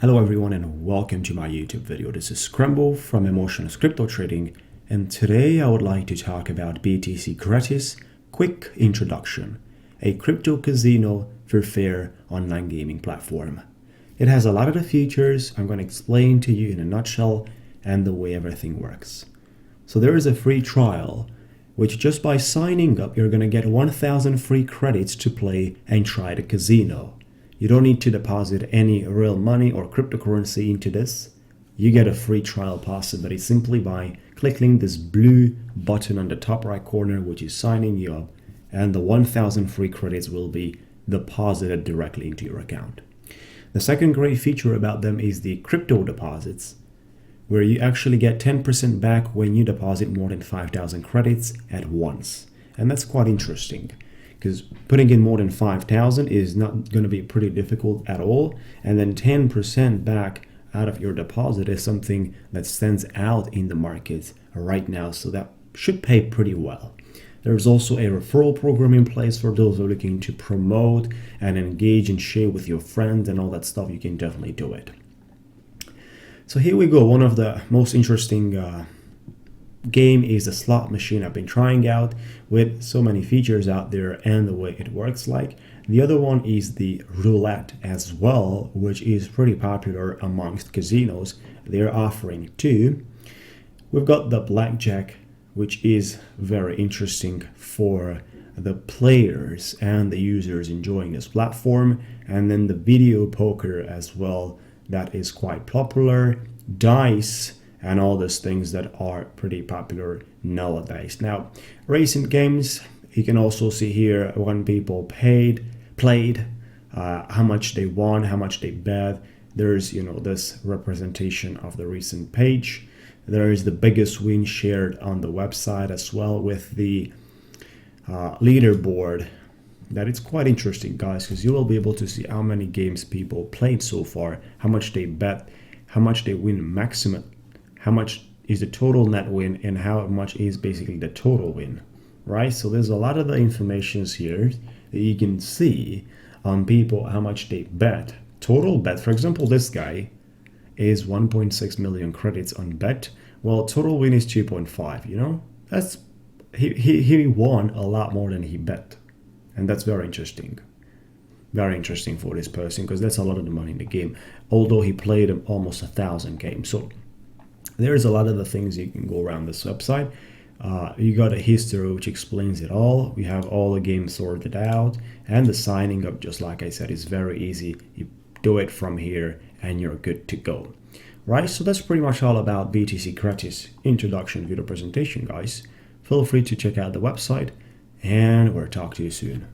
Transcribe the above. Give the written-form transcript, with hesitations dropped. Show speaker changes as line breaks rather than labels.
Hello everyone and welcome to my YouTube video. This is Scramble from Emotionless Crypto Trading, and today I would like to talk about BTC Gratis Quick Introduction, a crypto casino for fair online gaming platform. It has a lot of the features I'm going to explain to you in a nutshell and the way everything works. So there is a free trial, which just by signing up you're going to get 1,000 free credits to play and try the casino. You don't need to deposit any real money or cryptocurrency into this. You get a free trial possibility simply by clicking this blue button on the top right corner, which is signing you up, and the 1,000 free credits will be deposited directly into your account. The second great feature about them is the crypto deposits, where you actually get 10% back when you deposit more than 5,000 credits at once. And that's quite interesting, because putting in more than 5,000 is not going to be pretty difficult at all. And then 10% back out of your deposit is something that stands out in the market right now. So that should pay pretty well. There's also a referral program in place for those who are looking to promote and engage and share with your friends and all that stuff. You can definitely do it. So here we go. One of the most interesting game is a slot machine I've been trying out with so many features out there and the way it works like. The other one is the roulette as well, which is pretty popular amongst casinos. They're offering too. We've got the blackjack, which is very interesting for the players and the users enjoying this platform. And then the video poker as well, that is quite popular. Dice and all those things that are pretty popular nowadays. Now, recent games, you can also see here when people played, how much they won, how much they bet. There's, this representation of the recent page. There is the biggest win shared on the website as well with the leaderboard. That it's quite interesting, guys, because you will be able to see how many games people played so far, how much they bet, how much they win maximum, how much is the total net win, and how much is basically the total win, right? So there's a lot of the informations here that you can see on people, how much they bet. Total bet, for example, this guy is 1.6 million credits on bet. Well, total win is 2.5, that's, he won a lot more than he bet. And that's very interesting. Very interesting for this person, because that's a lot of the money in the game, although he played almost 1,000 games. So there's a lot of the things you can go around this website. You got a history which explains it all. We have all the games sorted out, and the signing up, just like I said, is very easy. You do it from here and you're good to go. Right, so that's pretty much all about BTC Gratis introduction video presentation, guys. Feel free to check out the website, and we'll talk to you soon.